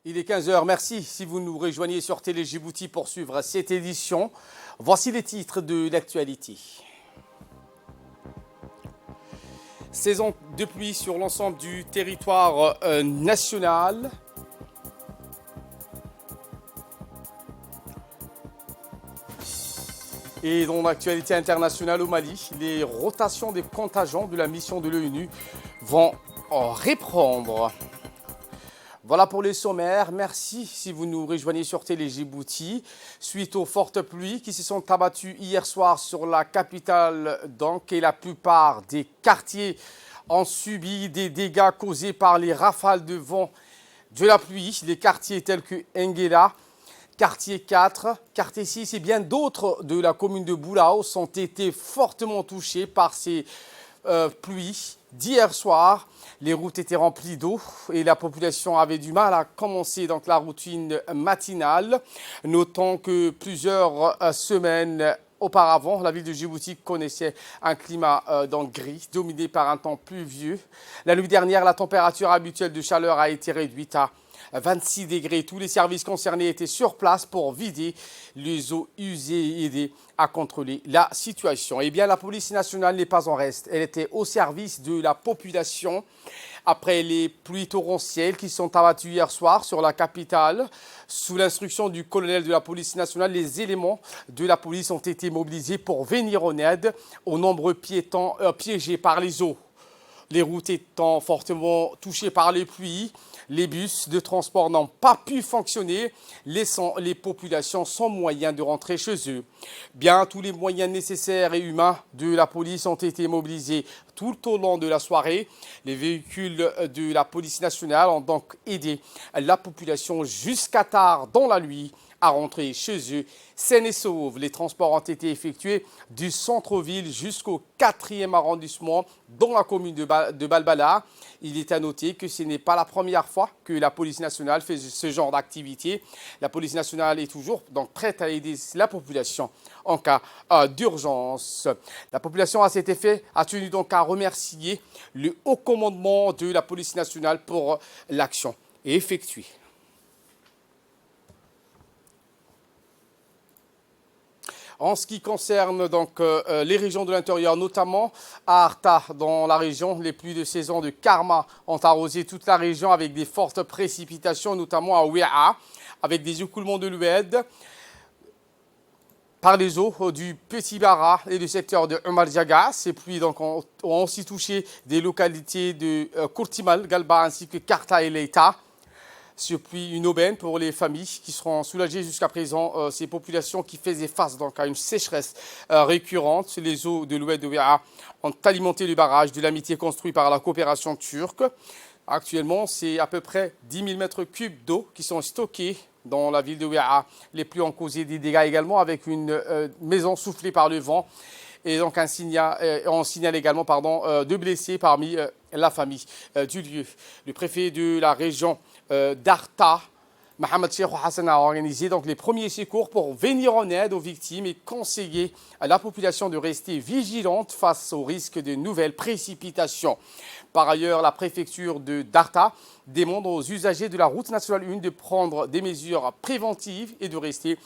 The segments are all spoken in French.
Il est 15 heures. Merci si vous nous rejoignez sur Télé Djibouti pour suivre cette édition. Voici les titres de l'actualité. Saison de pluie sur l'ensemble du territoire national. Et dans l'actualité internationale au Mali, les rotations des contingents de la mission de l'ONU vont reprendre. Voilà pour les sommaires. Merci si vous nous rejoignez sur Télé Djibouti. Suite aux fortes pluies qui se sont abattues hier soir sur la capitale, et la plupart des quartiers ont subi des dégâts causés par les rafales de vent de la pluie. Les quartiers tels que Nguela, quartier 4, quartier 6 et bien d'autres de la commune de Boulao ont été fortement touchés par ces pluies d'hier soir. Les routes étaient remplies d'eau et la population avait du mal à commencer donc la routine matinale. Notons que plusieurs semaines auparavant, la ville de Djibouti connaissait un climat gris, dominé par un temps pluvieux. La nuit dernière, la température habituelle de chaleur a été réduite à 26 degrés. Tous les services concernés étaient sur place pour vider les eaux usées et aider à contrôler la situation. Eh bien, la police nationale n'est pas en reste. Elle était au service de la population après les pluies torrentielles qui sont abattues hier soir sur la capitale. Sous l'instruction du colonel de la police nationale, les éléments de la police ont été mobilisés pour venir en aide aux nombreux piétons piégés par les eaux. Les routes étant fortement touchées par les pluies, les bus de transport n'ont pas pu fonctionner, laissant les populations sans moyens de rentrer chez eux. Bien, tous les moyens nécessaires et humains de la police ont été mobilisés tout au long de la soirée. Les véhicules de la police nationale ont donc aidé la population jusqu'à tard dans la nuit à rentrer chez eux sains et saufs. Les transports ont été effectués du centre-ville jusqu'au 4e arrondissement dans la commune de Balbala. Il est à noter que ce n'est pas la première fois que la police nationale fait ce genre d'activité. La police nationale est toujours donc prête à aider la population en cas d'urgence. La population à cet effet a tenu donc à remercier le haut commandement de la police nationale pour l'action effectuée. En ce qui concerne donc les régions de l'intérieur, notamment à Arta, dans la région, les pluies de saison de Karma ont arrosé toute la région avec des fortes précipitations, notamment à Ouéa, avec des écoulements de l'Oued par les eaux du Petit Bara et du secteur de Omar Diaga. Ces pluies donc, ont aussi touché des localités de Kourtimal, Galba ainsi que Karta et Leita. Ce pluie une aubaine pour les familles qui seront soulagées jusqu'à présent. Ces populations qui faisaient face donc, à une sécheresse récurrente. Les eaux de l'ouest de Ouéa ont alimenté le barrage de l'amitié construit par la coopération turque. Actuellement, c'est à peu près 10 000 mètres cubes d'eau qui sont stockés dans la ville de Ouéa. Les pluies ont causé des dégâts également avec une maison soufflée par le vent. Et donc on signale également deux blessés parmi la famille du lieu. Le préfet de la région d'Arta, Mohamed Cheikh Hassan, a organisé donc les premiers secours pour venir en aide aux victimes et conseiller à la population de rester vigilante face au risque de nouvelles précipitations. Par ailleurs, la préfecture d'Arta demande aux usagers de la route nationale 1 de prendre des mesures préventives et de rester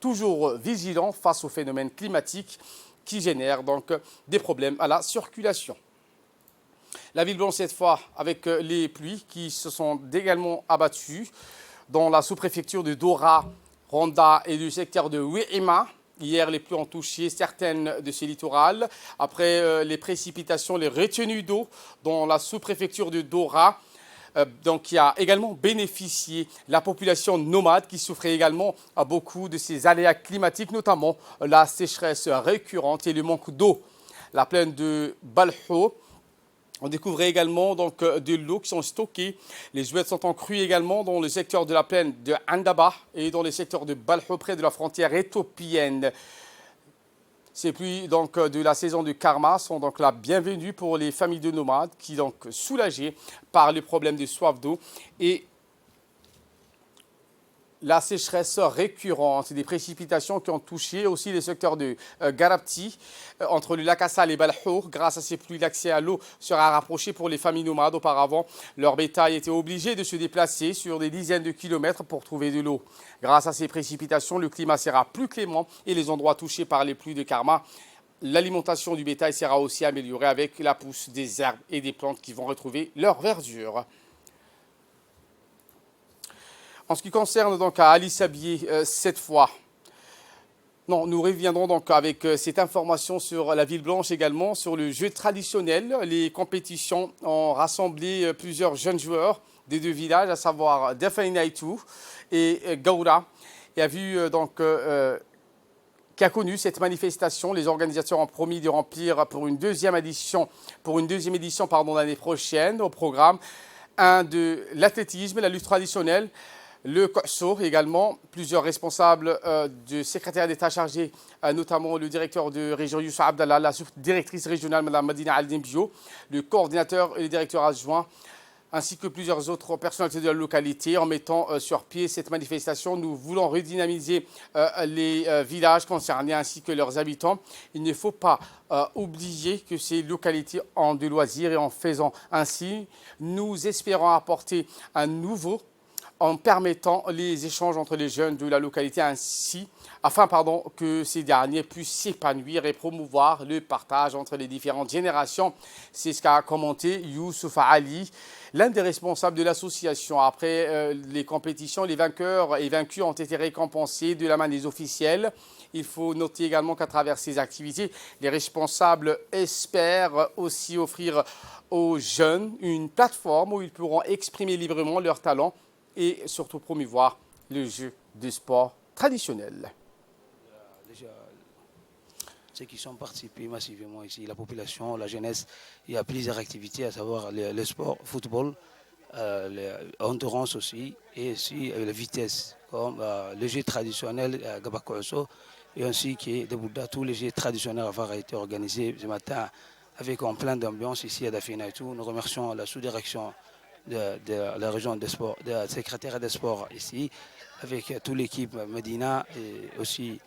toujours vigilants face aux phénomènes climatiques qui génèrent donc des problèmes à la circulation. La ville blanche cette fois avec les pluies qui se sont également abattues dans la sous-préfecture de Dora, Ronda et du secteur de Ouéima. Hier, les pluies ont touché certaines de ces littorales. Après les précipitations, les retenues d'eau dans la sous-préfecture de Dora, qui a également bénéficié la population nomade qui souffrait également à beaucoup de ces aléas climatiques, notamment la sécheresse récurrente et le manque d'eau. La plaine de Balho, on découvrait également donc, de l'eau qui sont stockées. Les oueds sont en crue également dans le secteur de la plaine de Andaba et dans le secteur de Balho près de la frontière éthiopienne. Ces pluies donc, de la saison de Karma sont donc la bienvenue pour les familles de nomades qui sont donc soulagées par les problèmes de soif d'eau et la sécheresse récurrente, des précipitations qui ont touché aussi les secteurs de Garabti, entre le lac Assal et Balhour. Grâce à ces pluies, l'accès à l'eau sera rapproché pour les familles nomades. Auparavant, leur bétail était obligé de se déplacer sur des dizaines de kilomètres pour trouver de l'eau. Grâce à ces précipitations, le climat sera plus clément et les endroits touchés par les pluies de Karma, l'alimentation du bétail sera aussi améliorée avec la pousse des herbes et des plantes qui vont retrouver leur verdure. En ce qui concerne donc à Ali Sabié, cette fois, non, nous reviendrons donc avec cette information sur la Ville Blanche également, sur le jeu traditionnel. Les compétitions ont rassemblé plusieurs jeunes joueurs des deux villages, à savoir Dafainaitou et Gaura, et a vu donc qui a connu cette manifestation. Les organisateurs ont promis de remplir pour une deuxième édition l'année prochaine au programme de l'athlétisme, la lutte traditionnelle, le COSO également, plusieurs responsables du secrétaire d'État chargé, notamment le directeur de région Youssef Abdallah, la directrice régionale Mme Madina Al-Dimbio, le coordinateur et le directeur adjoint, ainsi que plusieurs autres personnalités de la localité. En mettant sur pied cette manifestation, nous voulons redynamiser les villages concernés ainsi que leurs habitants. Il ne faut pas oublier que ces localités ont des loisirs et en faisant ainsi, nous espérons apporter un nouveau en permettant les échanges entre les jeunes de la localité afin que ces derniers puissent s'épanouir et promouvoir le partage entre les différentes générations. C'est ce qu'a commenté Youssouf Ali, l'un des responsables de l'association. Après les compétitions, les vainqueurs et vaincus ont été récompensés de la main des officiels. Il faut noter également qu'à travers ces activités, les responsables espèrent aussi offrir aux jeunes une plateforme où ils pourront exprimer librement leurs talents et surtout promouvoir le jeu de sport traditionnel. Déjà, ceux qui sont participés massivement ici, la population, la jeunesse, il y a plusieurs activités, à savoir le sport, football, l'endurance aussi, et aussi la vitesse, comme le jeu traditionnel Gabakoso, et ainsi qui est de Bouddha, tous les jeux traditionnels avoir été organisés ce matin avec en plein d'ambiance ici à Dafainaitou. Nous remercions la sous-direction de la région des sports, de la secrétaire des sports ici, avec toute l'équipe Medina et aussi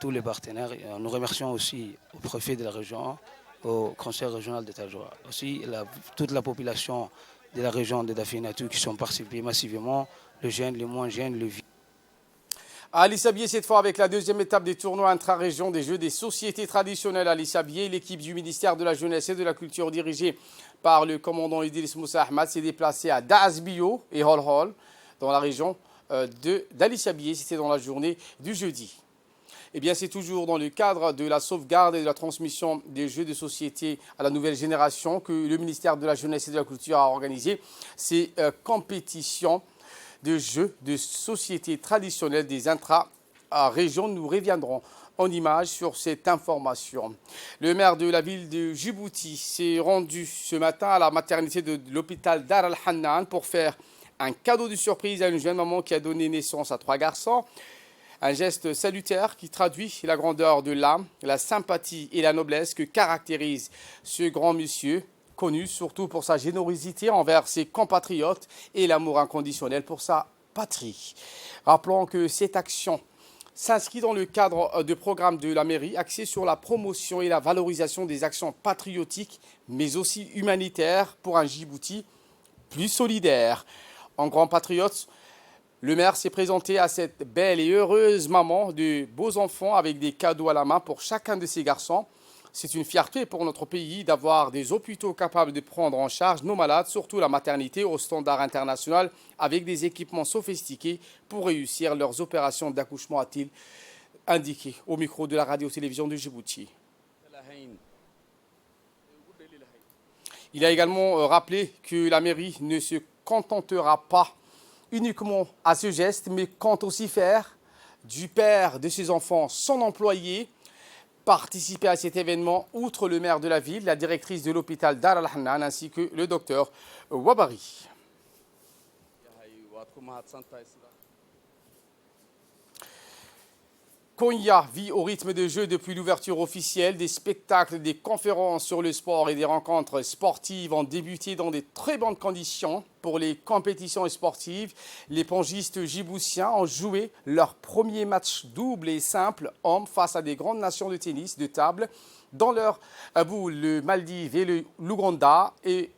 tous les partenaires. Nous remercions aussi au préfet de la région, au conseil régional de Tajoura, aussi toute la population de la région de Dafainaitou qui sont participés massivement, les jeunes, les moins jeunes, les vieux. Ali Sabié, cette fois avec la deuxième étape des tournois intra-région des Jeux des sociétés traditionnelles. Ali Sabié, l'équipe du ministère de la Jeunesse et de la Culture dirigée par le commandant Idriss Moussa Ahmad s'est déplacée à Daasbio et Hol dans la région d'Ali Sabié. C'était dans la journée du jeudi. Eh bien, c'est toujours dans le cadre de la sauvegarde et de la transmission des jeux de société à la nouvelle génération que le ministère de la Jeunesse et de la Culture a organisé ces compétitions de jeux de société traditionnelle des intra-régions. Nous reviendrons en image sur cette information. Le maire de la ville de Djibouti s'est rendu ce matin à la maternité de l'hôpital Dar al-Hannan pour faire un cadeau de surprise à une jeune maman qui a donné naissance à 3 garçons. Un geste salutaire qui traduit la grandeur de l'âme, la sympathie et la noblesse que caractérise ce grand monsieur, connu surtout pour sa générosité envers ses compatriotes et l'amour inconditionnel pour sa patrie. Rappelons que cette action s'inscrit dans le cadre de programme de la mairie axé sur la promotion et la valorisation des actions patriotiques, mais aussi humanitaires pour un Djibouti plus solidaire. En grand patriote, le maire s'est présenté à cette belle et heureuse maman de beaux enfants avec des cadeaux à la main pour chacun de ses garçons. C'est une fierté pour notre pays d'avoir des hôpitaux capables de prendre en charge nos malades, surtout la maternité au standard international, avec des équipements sophistiqués pour réussir leurs opérations d'accouchement, a-t-il indiqué au micro de la radio-télévision de Djibouti. Il a également rappelé que la mairie ne se contentera pas uniquement à ce geste, mais compte aussi faire du père de ses enfants son employé. Participer à cet événement, outre le maire de la ville, la directrice de l'hôpital Dar al-Hannan ainsi que le docteur Wabari. Konya vit au rythme de jeu depuis l'ouverture officielle. Des spectacles, des conférences sur le sport et des rencontres sportives ont débuté dans de très bonnes conditions. pour les compétitions sportives. Les pongistes djiboutiens ont joué leur premier match double et simple homme face à des grandes nations de tennis de table dans leur boule, le Maldives et l'Ouganda et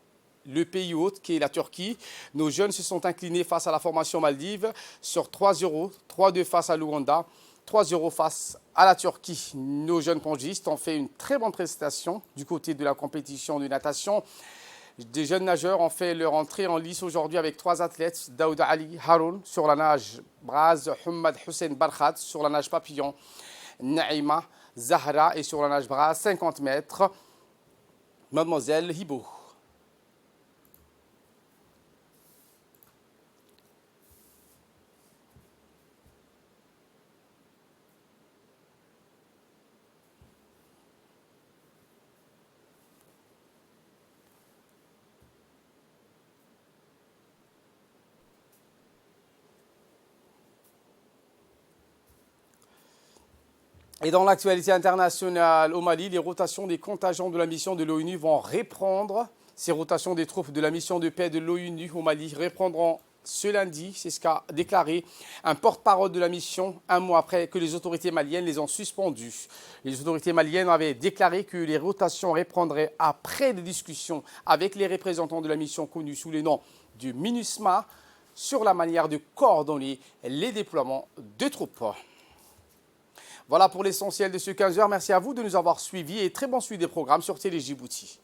le pays hôte qui est la Turquie. Nos jeunes se sont inclinés face à la formation Maldives sur 3-0, 3-2 face à l'Ouganda, 3-0 face à la Turquie. Nos jeunes pongistes ont fait une très bonne prestation du côté de la compétition de natation. Des jeunes nageurs ont fait leur entrée en lice aujourd'hui avec 3 athlètes, Daouda Ali Haroun sur la nage braz, Humad Hussein Barkhat sur la nage papillon, Naïma Zahra et sur la nage braz 50 mètres, Mademoiselle Hibo. Et dans l'actualité internationale au Mali, les rotations des contingents de la mission de l'ONU vont reprendre. Ces rotations des troupes de la mission de paix de l'ONU au Mali reprendront ce lundi. C'est ce qu'a déclaré un porte-parole de la mission un mois après que les autorités maliennes les ont suspendues. Les autorités maliennes avaient déclaré que les rotations reprendraient après des discussions avec les représentants de la mission connue sous le nom du MINUSMA sur la manière de coordonner les déploiements de troupes. Voilà pour l'essentiel de ce 15h. Merci à vous de nous avoir suivis et très bon suivi des programmes sur Télé Djibouti.